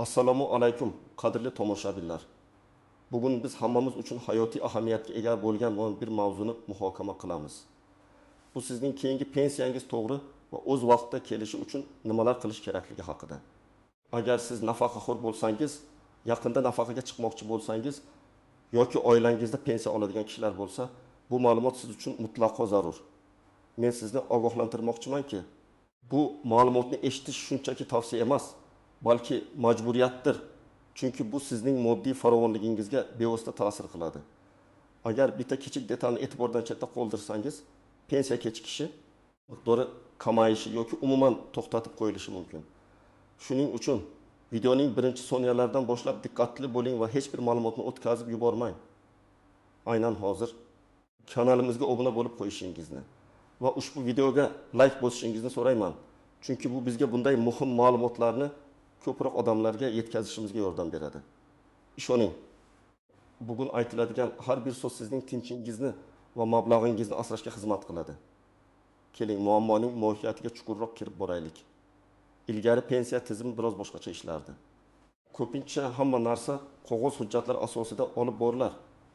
Assalomu alaykum, qadrli tomoshabinlar. Bugun biz hammamiz uchun hayotiy ahamiyatga ega bo'lgan bir mavzuni muhokama qilamiz. Bu sizning keyingi pensiyangiz to'g'ri va o'z vaqtida kelishi uchun nimalar qilish kerakligi haqida. Agar siz nafaqaxo'r bo'lsangiz, yaqinda nafaqaga chiqmoqchi bo'lsangiz yoki oilangizda pensiya oladigan kishilar bo'lsa, bu ma'lumot siz uchun mutlaqo zarur. Men sizni ogohlantirmoqchimanki, bu ma'lumotni eshitish shunchaki tavsiya emas, balki majburiyatdir. Chunki bu sizning moddiy farovonligingizga bevosita ta'sir qiladi. Agar bitta kichik detalni e'tibordan chetda qoldirsangiz, pensiya kechikishi miqdori kamayishi yoki umuman to'xtatib qo'yilishi mumkin. Shuning uchun videoning birinchi soniyalaridan boshlab diqqatli bo'ling va hech bir ma'lumotni o'tkazib yubormang. Aynan hozir kanalimizga obuna bo'lib qo'yishingizni va ushbu videoga like bosishingizni so'rayman. Chunki bu bizga bunday muhim ma'lumotlarni ko'proq odamlarga yetkazishimizga yordam beradi. Ishoning, bugun aytiladigan har bir so'z sizning tinchingizni va mablag'ingizni asrashga xizmat qiladi. Keling, muammoning mohiyatiga chuqurroq kirib boraylik. Ilgari pensiya tizimi biroz boshqacha ishlardi. Ko'pincha hamma narsa qog'oz hujjatlar asosida olib borilar.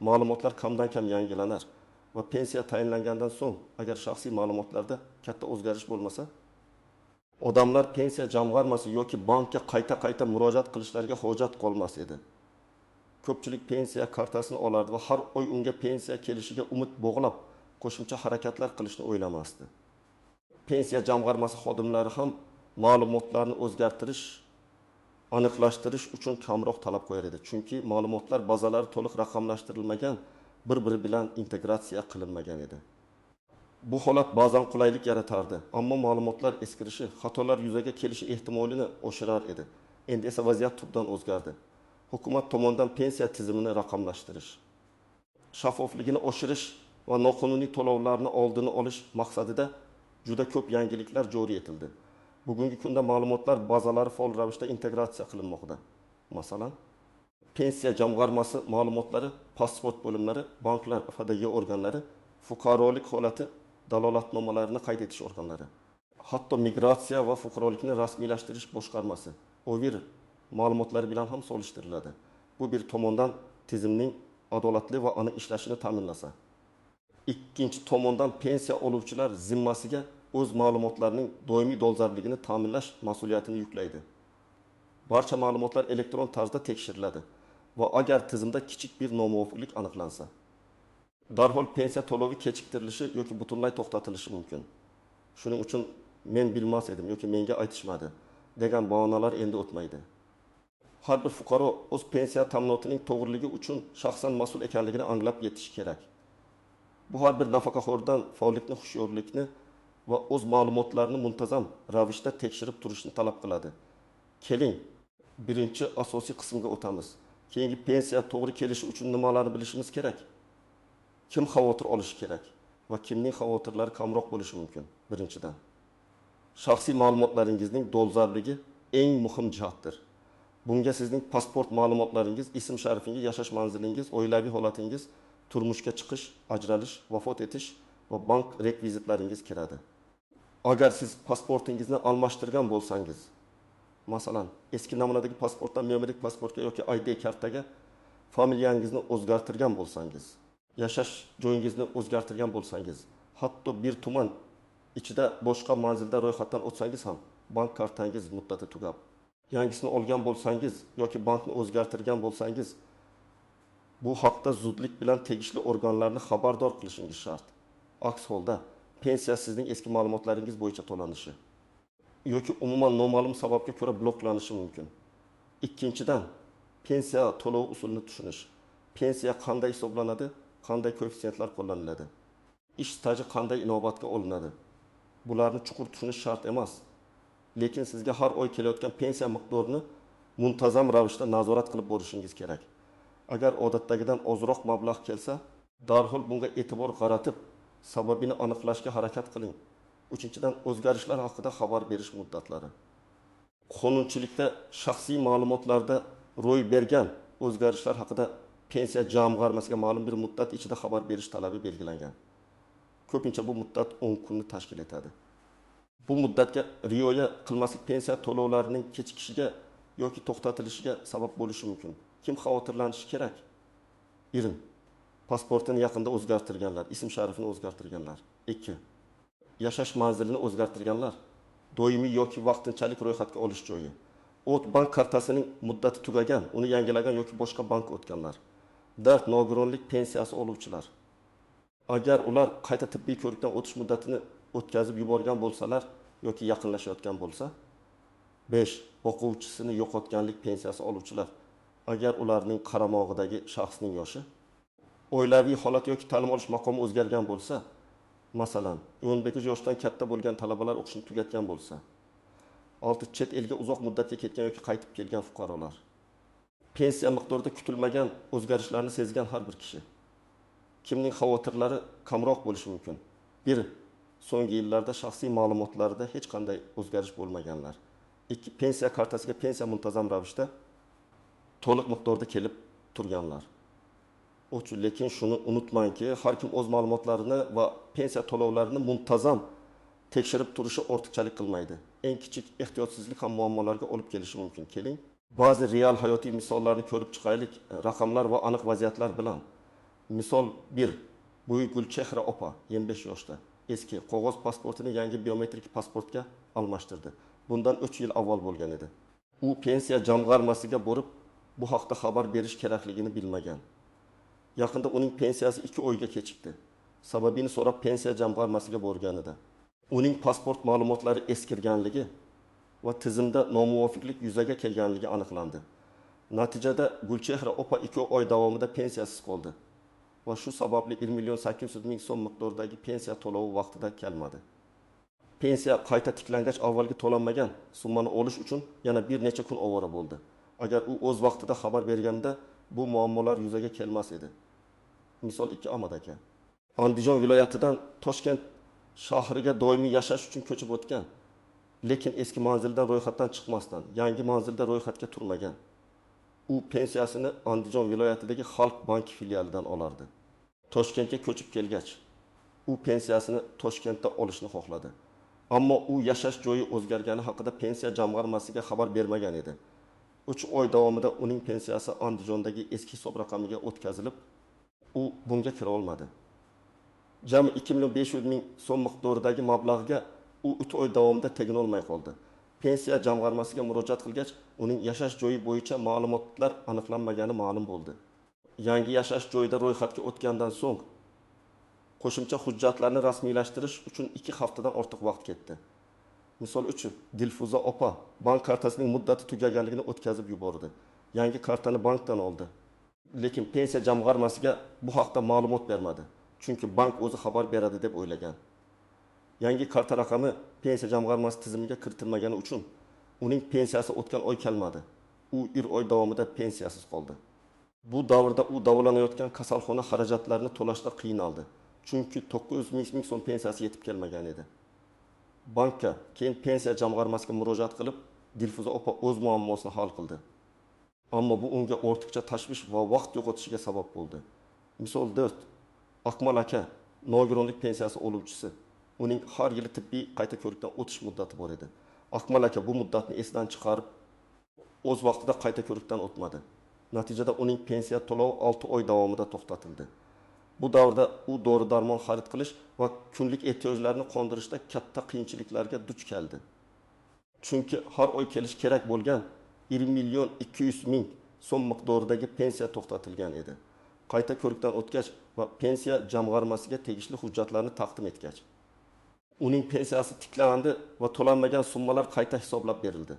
Ma'lumotlar kamdan-kam yangilanar va pensiya tayinlangandan so'ng, agar shaxsiy ma'lumotlarda katta o'zgarish bo'lmasa, odamlar pensiya jamg'armasi yoki bankka qayta murojaat qilishlariga hojat qolmas edi. Ko'pchilik pensiya kartasini olardi va har oy unga pensiya kelishiga umid bog'lab, qo'shimcha harakatlar qilishni o'ylamasdi. Pensiya jamg'armasi xodimlari ham ma'lumotlarni o'zgartirish, aniqlashtirish uchun kamroq talab qo'yar edi. Chunki ma'lumotlar bazalari to'liq raqamlashtirilmagan, bir-biri bilan integratsiya qilinmagan edi. Bu holat ba'zan qulaylik yaratardi, ammo ma'lumotlar eskirishi, xatolar yuzaga kelishi ehtimolini oshirar edi. Endi esa vaziyat tubdan o'zgardi. Hukumat tomonidan pensiya tizimini raqamlashtirish, shaffofligini oshirish va noqonuniy to'lovlarni oldini olish maqsadida juda ko'p yangiliklar joriy etildi. Bugungi kunda ma'lumotlar bazalari faol ravishda integratsiya qilinmoqda. Masalan, pensiya jamg'armasi ma'lumotlari, pasport bo'limlari, banklar, FDG organlari, fuqarolik holati dalolatnomalarini qayd etish organlari, hatto migratsiya va fuqarolikni rasmiylashtirish boshqarmasi, OVIR ma'lumotlari bilan ham solishtiriladi. Bu bir tomondan tizimning adolatli va aniq ishlashini ta'minlasa, ikkinchi tomondan pensiya oluvchilar zimmasiga o'z ma'lumotlarining doimiy dolzarbligini ta'minlash mas'uliyatini yuklaydi. Barcha ma'lumotlar elektron tarzda tekshiriladi va agar tizimda kichik bir nomuvofiqlik aniqlansa, darhol pensiya to'lovi kechiktirilishi yoki butunlay to'xtatilishi mumkin. Shuning uchun men bilmas edim yoki menga aytishmadi degan bahonalar endi o'tmaydi. Har bir fuqaro o'z pensiya ta'minotining to'g'riligi uchun shaxsan mas'ul ekanligini anglab yetishi kerak. Bu har bir nafaqaxo'rdan faollikni, hushyorlikni va o'z ma'lumotlarini muntazam ravishda tekshirib turishni talab qiladi. Keling, birinchi asosiy qismga o'tamiz. Keyingi pensiya to'g'ri kelishi uchun nimalarni bilishimiz kerak? Kim xavotir olishi kerak va kimning xavotirlari kamroq bo'lishi mumkin? Birinchidan, shaxsiy ma'lumotlaringizning dolzarbligi eng muhim jihatdir. Bunga sizning pasport ma'lumotlaringiz, ism-sharifingiz, yashash manzilingiz, oilaviy holatingiz, turmushga chiqish, ajralish, vafot etish va bank rekvizitlaringiz kiradi. Agar siz pasportingizni almashtirgan bo'lsangiz, masalan, eski namunadagi pasportdan biometrik pasportga yoki ID kartaga familiyangizni o'zgartirgan bo'lsangiz, yashash joyingizni o'zgartirgan bo'lsangiz, hatto bir tuman ichida boshqa manzilda ro'yxatdan o'tsangiz ham bank kartangiz muddati tugab, yangisini olgan bo'lsangiz yoki bankni o'zgartirgan bo'lsangiz, bu haqda zudlik bilan tegishli organlarni xabardor qilishingiz shart. Aks holda pensiya sizning eski ma'lumotlaringiz bo'yicha to'lanishi yoki umuman noma'lum sababga ko'ra bloklanishi mumkin. Ikkinchidan, pensiya to'lov usulini tushunish. Pensiya qanday hisoblanadi? Qanday koeffitsiyentlar qo'llaniladi? Ish staji qanday inobatga olinadi? Bularni chuqur tushunish shart emas. Lekin sizga har oy kelayotgan pensiya miqdorini muntazam ravishda nazorat qilib borishingiz kerak. Agar odatdagidan ozroq mablag' kelsa, darhol bunga e'tibor qaratib, sababini aniqlashga harakat qiling. Uchinchidan, o'zgarishlar haqida xabar berish muddatlari. Qonunchilikda shaxsiy ma'lumotlarda ro'y bergan o'zgarishlar haqida pensiya jamg'armasiga ma'lum bir muddat ichida xabar berish talabi belgilangan. Ko'pincha bu muddat 10 kunni tashkil etadi. Bu muddatga rioya qilmaslik pensiya to'lovlarining kechikishiga yoki to'xtatilishiga sabab bo'lishi mumkin. Kim xavotirlanishi kerak? Bir, pasportini yaqinda o'zgartirganlar, ism sharifini o'zgartirganlar. 2, yashash manzilini o'zgartirganlar, doimiy yoki vaqtinchalik ro'yxatga olish joyi. Bank kartasining muddati tugagan, uni yangilagan yoki boshqa bankka o'tganlar. 4, nogironlik pensiyasi oluvchilar. Agar ular qayta tibbiy ko'rikdan o'tish muddatini o'tkazib yuborgan bo'lsalar yoki yaqinlashayotgan bo'lsa. 5, o'quvchisini yo'qotganlik pensiyasi oluvchilar. Agar ularning qaramog'idagi shaxsning yoshi, oilaviy holat yoki ta'lim olish maqomi o'zgargan bo'lsa, masalan, 19 yoshdan katta bo'lgan talabalar o'qishni tugatgan bo'lsa. 6, chet elga uzoq muddatga ketgan yoki qaytib kelgan fuqarolar. Pensiya miqdorida kutilmagan o'zgarishlarni sezgan har bir kishi. Kimning xavotirlari kamroq bo'lishi mumkin? 1, so'nggi yillarda shaxsiy ma'lumotlarida hech qanday o'zgarish bo'lmaganlar. 2, pensiya kartasiga pensiya muntazam ravishda to'liq miqdorda kelib turganlar. Lekin shuni unutmangki, har kim o'z ma'lumotlarini va pensiya to'lovlarini muntazam tekshirib turishi ortiqchalik qilmaydi. Eng kichik ehtiyotsizlik ham muammolarga olib kelishi mumkin. Keling, ba'zi real hayotiy misollarni ko'rib chiqaylik, raqamlar va aniq vaziyatlar bilan. Misol 1, Buyuk Gulchehra opa 25 yoshda eski qog'oz pasportini yangi biometrik pasportga almashtirdi. Bundan 3 yil avval bo'lgan edi. U pensiya jamg'armasiga borib, bu haqda xabar berish kerakligini bilmagan. Yaqinda uning pensiyasi 2 oyga kechikdi. Sababini so'rab pensiya jamg'armasiga borganida uning pasport ma'lumotlari eskirganligi va tizimda nomuvofiqlik yuzaga kelganligi aniqlandi. Natijada Gulchehra opa 2 oy davomida pensiyasiz qoldi va shu sababli 1.800.000 so'm miqdoridagi pensiya to'lovi vaqtida kelmadi. Pensiya qayta tiklangach avvalgi to'lanmagan summani olish uchun yana bir necha kun ovora bo'ldi. Agar u o'z vaqtida xabar berganda bu muammolar yuzaga kelmas edi. Misol 2 Ahmad aka. Andijon viloyatidan Toshkent shahriga doimiy yashash uchun ko'chib o'tgan, lekin eski manzildan ro'yxatdan chiqmasdan yangi manzilda ro'yxatga turmagan. U pensiyasini Andijon viloyatidagi Xalq banki filialidan olardi. Toshkentga ko'chib kelgach, u pensiyasini Toshkentda olishni xohladi. Ammo u yashash joyi o'zgargani haqida pensiya jamg'armasiga xabar bermagan edi. 3 oy davomida uning pensiyasi Andijondagi eski hisob raqamiga o'tkazilib, u bunga kira olmadi. Jami 2.500.000 so'm miqdoridagi mablag'ga u 3 oy davomida tegin olmay qoldi. Pensiya jamg'armasiga murojaat qilgach, uning yashash joyi bo'yicha ma'lumotlar aniqlanmagani ma'lum bo'ldi. Yangi yashash joyida ro'yxatga o'tgandan so'ng qo'shimcha hujjatlarni rasmiylashtirish uchun 2 haftadan ortiq vaqt ketdi. Misol uchun, Dilfuza opa bank kartasining muddati tugaganligini o'tkazib yubordi. Yangi kartani bankdan oldi. Lekin pensiya jamg'armasiga bu haqda ma'lumot bermadi. Chunki bank o'zi xabar beradi deb o'ylagan. Yangi karta raqami pensiya jamg'armasi tizimiga kiritilmagani uchun uning pensiyasi o'tgan oy kelmadi. U 1 oy davomida pensiyasiz qoldi. Bu davrda u davolanayotgan kasalxona xarajatlarini to'lashda qiynaldi. Chunki 900.000 so'm pensiyasi yetib kelmagan edi. Bankka, keyin pensiya jamg'armasiga murojaat qilib, Dilfuza opa o'z muammosini hal qildi. Ammo bu unga ortiqcha tashvish va vaqt yo'qotishiga sabab bo'ldi. Misol 4, Akmal aka, nogironlik pensiyasi oluvchisi. Uning har yili tibbiy qayta ko'rikdan o'tish muddati bor edi. Akmal aka bu muddatni esdan chiqarib, o'z vaqtida qayta ko'rikdan o'tmadi. Natijada uning pensiya to'lovi 6 oy davomida to'xtatildi. Bu davrda u dori-darmon xarid qilish va kunlik ehtiyojlarni qondirishda katta qiyinchiliklarga duch keldi. Chunki har oy kelish kerak bo'lgan 1.200.000 so'm miqdoridagi pensiya to'xtatilgan edi. Qayta ko'rikdan o'tgach va pensiya jamg'armasiga tegishli hujjatlarni taqdim etgach, uning pensiyasi tiklandi va to'lanmagan summalar qayta hisoblab berildi.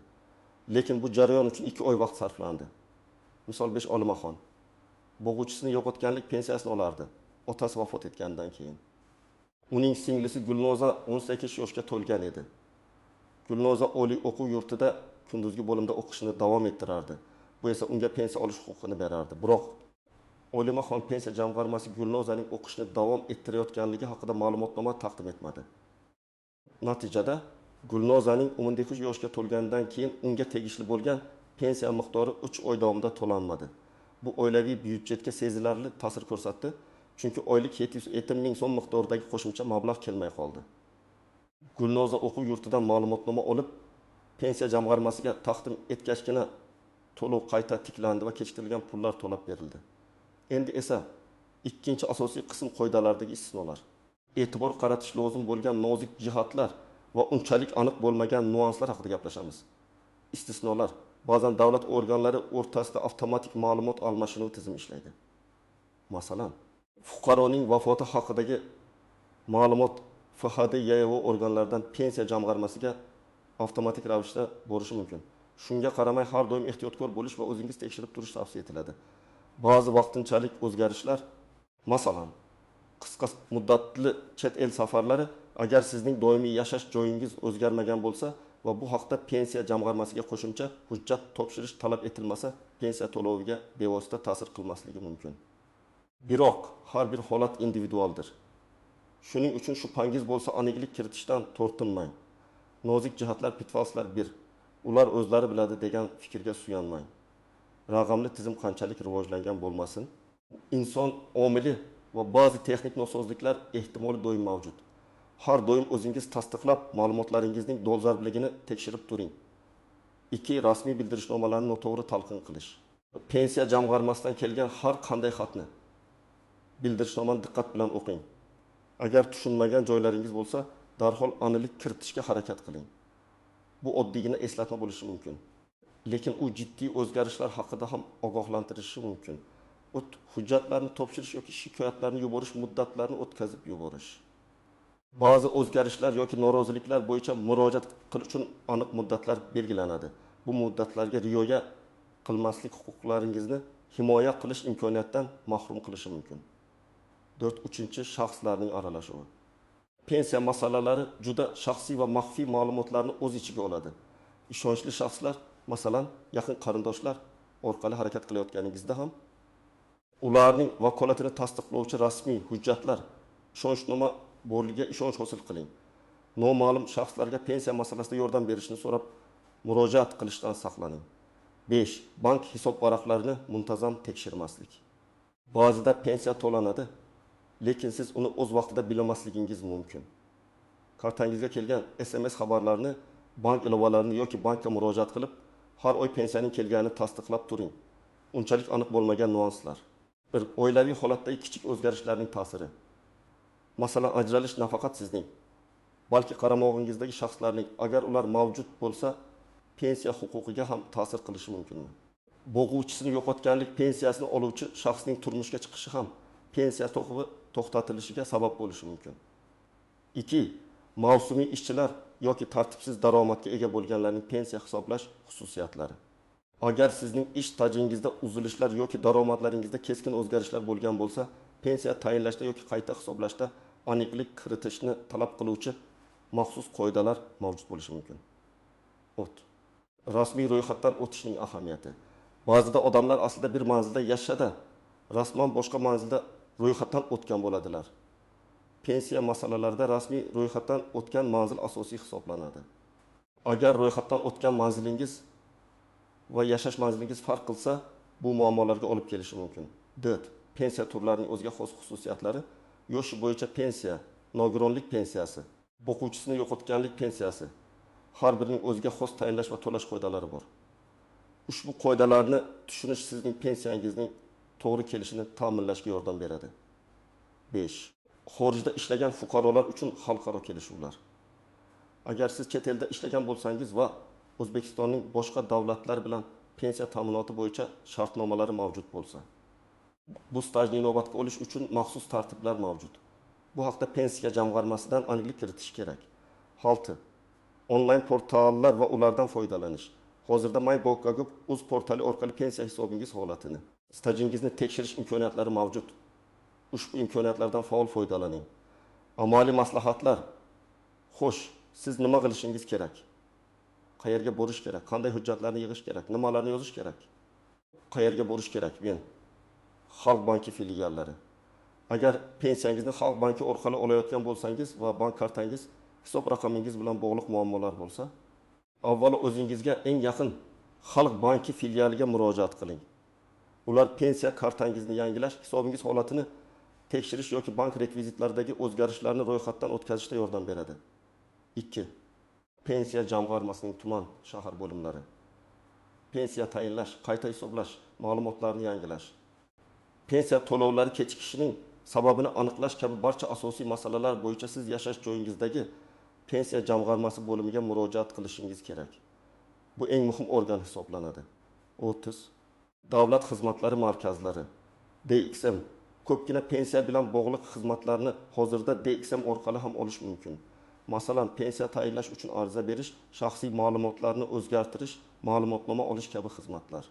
Lekin bu jarayon uchun 2 oy vaqt sarflandi. Misol 5 Olimaxon bo'g'uvchisini yo'qotganlik pensiyasini olardi, otasi vafot etgandan keyin. Uning singlisi Gulnoza 18 yoshga to'lgan edi. Gulnoza oliy o'quv yurtida kunduzgi bo'limda o'qishini davom ettirardi. Bu esa unga pensiya olish huquqini berardi. Biroq Olimaxon pensiya jamg'armasi Gulnozaning o'qishni davom ettirayotganligi haqida ma'lumotnoma taqdim etmadi. Natijada Gulnozaning 19 yoshga to'lganidan keyin unga tegishli bo'lgan pensiya miqdori 3 oy davomida to'lanmadi. Bu oilaviy byudjetga sezilarli ta'sir ko'rsatdi, chunki oylik 770.000 so'm miqdoridagi qo'shimcha mablag' kelmay qoldi. Gulnoza o'quv yurtidan ma'lumotnoma olib, pensiya jamg'armasiga taqdim etgachgina to'lov qayta tiklandi va kechiktirilgan pullar to'lab berildi. Endi esa ikkinchi asosiy qism qoidalardagi istisnolar. E'tibor qaratish lozim bo'lgan nozik jihatlar va unchalik aniq bo'lmagan nuanslar haqida gaplashamiz. Istisnolar. Ba'zan davlat organlari o'rtasida avtomatik ma'lumot almashinuvi tizimi ishlaydi. Masalan, fuqaroning vafoti haqidagi ma'lumot FHD-YV organlaridan pensiya jamg'armasiga avtomatik ravishda bo'lishi mumkin. Shunga qaramay har doim ehtiyotkor bo'lish va o'zingiz tekshirib turish tavsiya etiladi. Ba'zi vaqtinchalik o'zgarishlar, masalan, qisqa muddatli chet el safarlari agar sizning doimiy yashash joyingiz o'zgarmagan bo'lsa va bu haqda pensiya jamg'armasiga qo'shimcha hujjat topshirish talab etilmasa, pensiya to'loviga bevosita ta'sir qilmasligi mumkin. Biroq har bir holat individualdir. Shuning uchun shubhangiz bo'lsa, aniqlik kiritishdan tortinmang. Nozik jihatlar, pitfalslar 1. Ular o'zlari biladi degan fikrga suyanmang. Raqamli tizim qanchalik rivojlangan bo'lmasin, inson omili va ba'zi texnik nosozliklar ehtimoli doim mavjud. Har doim o'zingiz tasdiqlab, ma'lumotlaringizning dolzarbligini tekshirib turing. 2. Rasmiy bildirishnomalarni noto'g'ri talqin qilish. Pensiya jamg'armasidan kelgan har qanday xatni bildirishnomani diqqat bilan o'qing. Agar tushunmagan joylaringiz bo'lsa, darhol aniqlik kiritishga harakat qiling. Bu oddiygina eslatma bo'lishi mumkin. Lekin u jiddiy o'zgarishlar haqida ham ogohlantirishi mumkin. Hujjatlarni topshirish yoki shikoyatlarni yuborish muddatlarini o'tkazib yuborish. Ba'zi o'zgarishlar yoki noroziliklar bo'yicha murojaat qilish uchun aniq muddatlar belgilanadi. Bu muddatlarga rioya qilmaslik huquqlaringizni himoya qilish imkoniyatidan mahrum qilishi mumkin. 4. Shaxslarning aralashuvi. Pensiya masalalari juda shaxsiy va maxfiy ma'lumotlarni o'z ichiga oladi. Ishonchli shaxslar, masalan, yaqin qarindoshlar orqali harakat qilayotganingizda ham ularning vakolatini tasdiqlovchi rasmiy hujjatlar, ishonchnoma borligiga ishonch hosil qiling. Noma'lum shaxslarga pensiya masalasida yordam berishni so'rab murojaat qilishdan saqlaning. 5. Bank hisob varaqlarini muntazam tekshirmaslik. Ba'zida pensiya to'lanadi, lekin siz uni o'z vaqtida bilmasligingiz mumkin. Kartangizga kelgan SMS xabarlarini, bank ilovalarini yoki bankka murojaat qilib, har oy pensiyaning kelganini tasdiqlab turing. Unchalik aniq bo'lmagan nuanslar. 1. Oilaviy holatdagi kichik o'zgarishlarning ta'siri. Masalan, ajralish nafaqat sizning, balki qaramog'ingizdagi shaxslarning, agar ular mavjud bo'lsa, pensiya huquqiga ham ta'sir qilishi mumkinmi? Bo'g'uvchisini yo'qotganlik pensiyasini oluvchi shaxsning turmushga chiqishi ham pensiya to'xtatilishiga sabab bo'lishi mumkin. 2. Mavsumiy ishchilar yoki tartibsiz daromadga ega bo'lganlarning pensiya hisoblash xususiyatlari. Agar sizning ish tajingizda uzilishlar yoki daromadlaringizda keskin o'zgarishlar bo'lgan bo'lsa, pensiya tayinlashda yoki qayta hisoblashda aniqlik kiritishni talab qiluvchi maxsus qoidalar mavjud bo'lishi mumkin. Rasmiy ro'yxatdan o'tishning ahamiyati. Ba'zida odamlar aslida bir manzilda yashada, rasman boshqa manzilda ro'yxatdan o'tgan bo'ladilar. Pensiya masalalarida rasmiy ro'yxatdan o'tgan manzil asosiy hisoblanadi. Agar ro'yxatdan o'tgan manzilingiz va yashash manzilingiz farq qilsa, bu muammolarga olib kelishi mumkin. 4. Pensiya turlarining o'ziga xos xususiyatlari. Yoshi bo'yicha pensiya, nogironlik pensiyasi, boquvchisini yo'qotganlik pensiyasi. Har birining o'ziga xos tayinlash va to'lash qoidalari bor. Ushbu qoidalarni tushunish sizning pensiyangizning to'g'ri kelishini ta'minlashga yordam beradi. 5. Xorijda ishlagan fuqarolar uchun xalqaro kelishuvlar. Agar siz chet elda ishlagan bo'lsangiz va O'zbekistonning boshqa davlatlar bilan pensiya ta'minoti bo'yicha shartnomalari mavjud bo'lsa, bu stajni inobatga olish uchun maxsus tartiblar mavjud. Bu haqda pensiya jamg'armasidan aniqlik kiritish kerak. 6. Onlayn portallar va ulardan foydalanish. Hozirda MyBookGov o'z portali orqali pensiya hisobingiz holatini, stajingizni tekshirish imkoniyatlari mavjud. Ushbu imkoniyatlardan faol foydalaning. Amaliy maslahatlar. Xo'sh, siz nima qilishingiz kerak? Qayerga borish kerak? Qanday hujjatlarni yig'ish kerak? Nimalarni yozish kerak? Qayerga borish kerak? Men Xalq banki filiallari. Agar pensiyangizni Xalq banki orqali olayotgan bo'lsangiz va bank kartangiz, hisob raqamingiz bilan bog'liq muammolar bo'lsa, avvalo o'zingizga eng yaqin Xalq banki filialiga murojaat qiling. Ular pensiya kartangizni yangilash, hisobingiz holatini tekshirish yoki bank rekvizitlaridagi o'zgarishlarni ro'yxatdan o'tkazishda yordam beradi. 2. Pensiya jamg'armasining tuman shahar bo'limlari. pensiya tayinlash, qayta hisoblash, ma'lumotlarni yangilash, pensiya to'lovlari kechikishining sababini aniqlash kabi barcha asosiy masalalar bo'yicha siz yashash joyingizdagi pensiya jamg'armasi bo'limiga murojaat qilishingiz kerak. Bu eng muhim organ hisoblanadi. 30. Davlat xizmatlari markazlari, DXM. Ko'pgina pensiya bilan bog'liq xizmatlarni hozirda DXM orqali ham olish mumkin. Masalan, pensiya tayinlash uchun ariza berish, shaxsiy ma'lumotlarni o'zgartirish, ma'lumotnoma olish kabi xizmatlar.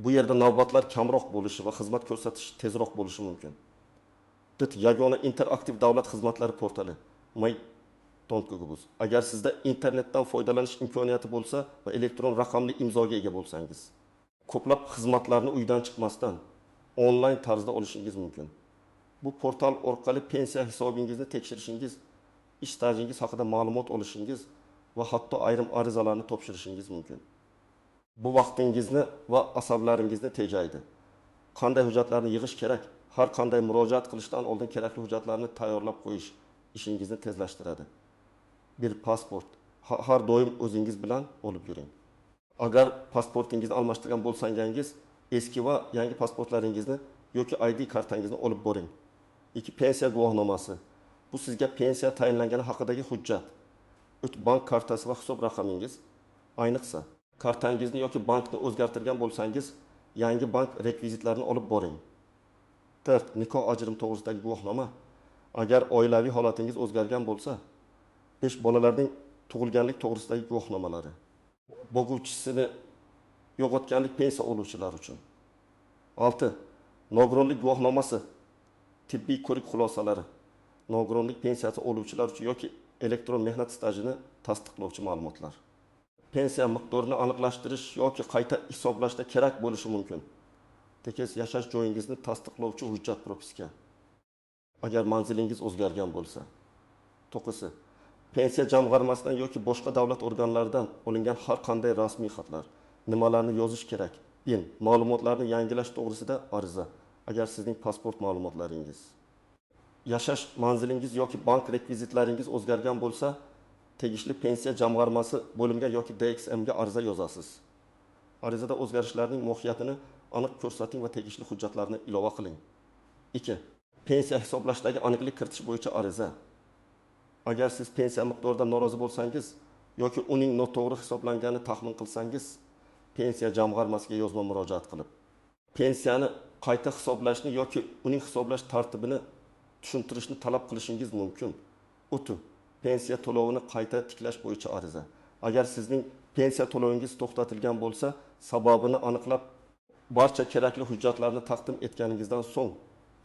Bu yerda navbatlar kamroq bo'lishi va xizmat ko'rsatish tezroq bo'lishi mumkin. DIT yagona interaktiv davlat xizmatlari portali. My.Gov. Agar sizda internetdan foydalanish imkoniyati bo'lsa va elektron raqamli imzoga ega bo'lsangiz, ko'plab xizmatlarni uydan chiqmasdan onlayn tarzda olishingiz mumkin. Bu portal orqali pensiya hisobingizni tekshirishingiz, ish stajingiz haqida ma'lumot olishingiz va hatto ayrim arizalarni topshirishingiz mumkin. Bu vaqtingizni va asablaringizni tejaydi. Qanday hujjatlarni yig'ish kerak? Har qanday murojaat qilishdan oldin kerakli hujjatlarni tayyorlab qo'yish ishingizni tezlashtiradi. Bir pasport har doim o'zingiz bilan olib yuring. Agar pasportingizni almashtirgan bo'lsangiz, eski va yangi pasportlaringizni yoki ID kartangizni olib boring. 2. Pensiya guvohnomasi. Bu sizga pensiya tayinlangani haqidagi hujjat. 3. Bank kartasi va hisob raqamingiz. Ayniqsa, kartangizni yoki bankni o'zgartirgan bo'lsangiz, yangi bank rekvizitlarini olib boring. 4. Nikoh ajrim to'g'risidagi guvohnoma. Agar oilaviy holatingiz o'zgargan bo'lsa, 5. Bolalarning tug'ilganlik to'g'risidagi guvohnomalari. Boquvchisini yo'qotganlik pensiya oluvchilar uchun. 6. Nogironlik guvohnomasi. Tibbiy ko'rik xulosalari. Nogironlik pensiyasi oluvchilar uchun yoki elektron mehnat stajini tasdiqlovchi ma'lumotlar. Pensiya miqdorini aniqlashtirish yoki qayta hisoblashda kerak bo'lishi mumkin. Tekis yashash joyingizni tasdiqlovchi hujjat propiska. Agar manzilingiz o'zgargan bo'lsa. 9. Pensiya jamg'armasidan yoki boshqa davlat organlaridan olingan har qanday rasmiy xatlar. Nimalarni yozish kerak? Ma'lumotlarni yangilash to'g'risida ariza. Agar sizning pasport ma'lumotlaringiz, yashash manzilingiz yoki bank rekvizitlaringiz o'zgargan bo'lsa, tegishli pensiya jamg'armasi bo'limiga yoki DXM ga ariza yozasiz. Arizada o'zgarishlarning mohiyatini aniq ko'rsating va tegishli hujjatlarni ilova qiling. 2. Pensiya hisoblashdagi aniqlik kiritish bo'yicha ariza. Agar siz pensiya miqdoridan norozi bo'lsangiz yoki uning noto'g'ri hisoblanganini taxmin qilsangiz, pensiya jamg'armasiga yozma murojaat qilib, pensiyani qayta hisoblashni yoki uning hisoblash tartibini tushuntirishni talab qilishingiz mumkin. 3. Pensiya to'lovini qayta tiklash bo'yicha ariza. Agar sizning pensiya to'lovingiz to'xtatilgan bo'lsa, sababini aniqlab, barcha kerakli hujjatlarni taqdim etganingizdan so'ng,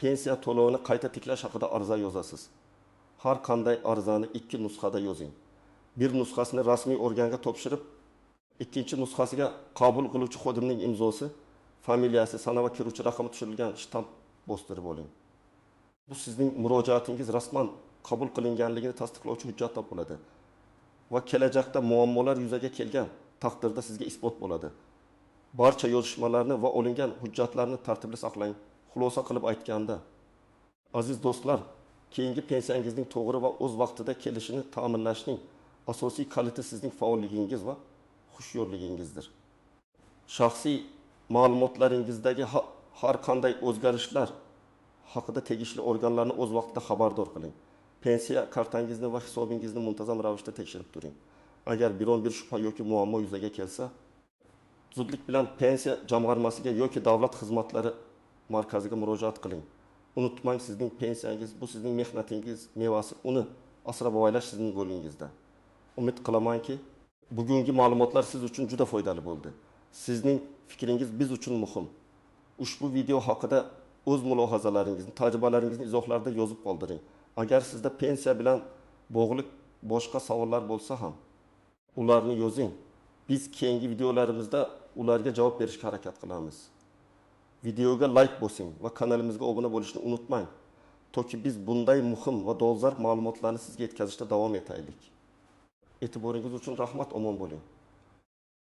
pensiya to'lovini qayta tiklash haqida ariza yozasiz. Har qanday arizani 2 nusxada yozing. Bir nusxasini rasmiy organga topshirib, ikkinchi nusxasiga qabul qiluvchi xodimning imzosi, familiyasi, sana va kiruvchi raqami tushirilgan shtamp bostirib oling. Bu sizning murojaatingiz rasman qabul qilinganligini tasdiqlovchi hujjat bo'ladi va kelajakda muammolar yuzaga kelgan taqdirda sizga isbot bo'ladi. Barcha yozishmalarni va olingan hujjatlarni tartibli saqlang. Xulosa qilib aytganda, aziz do'stlar, keyingi pensiyangizning to'g'ri va o'z vaqtida kelishini ta'minlashning asosiy kaliti sizning faolligingiz va xushyorligingizdir. Shaxsiy ma'lumotlaringizdagi har qanday o'zgarishlar haqida tegishli organlarni o'z vaqtida xabardor qiling. Pensiya kartangizni va hisobingizni muntazam ravishda tekshirib turing. Agar biron bir shubha yoki muammo yuzaga kelsa, zudlik bilan pensiya jamg'armasiga yoki davlat xizmatlari markaziga murojaat qiling. Unutmang, sizning pensiyangiz bu sizning mehnatingiz mevasi, uni asrab avaylash sizning qo'lingizda. Umid qilamanki, bugungi ma'lumotlar siz uchun juda foydali bo'ldi. Sizning fikringiz biz uchun muhim. Ushbu video haqida o'z mulohazalaringizni, tajribalaringizni izohlarda yozib qoldiring. Agar sizda pensiya bilan bog'liq boshqa savollar bo'lsa ham, ularni yozing. Biz keyingi videolarimizda ularga javob berishga harakat qilamiz. Videoga like bosing va kanalimizga obuna bo'lishni unutmang. Toki biz bunday muhim va dolzarb ma'lumotlarni sizga yetkazishda davom etaylik. E'tiboringiz uchun rahmat, omon bo'ling.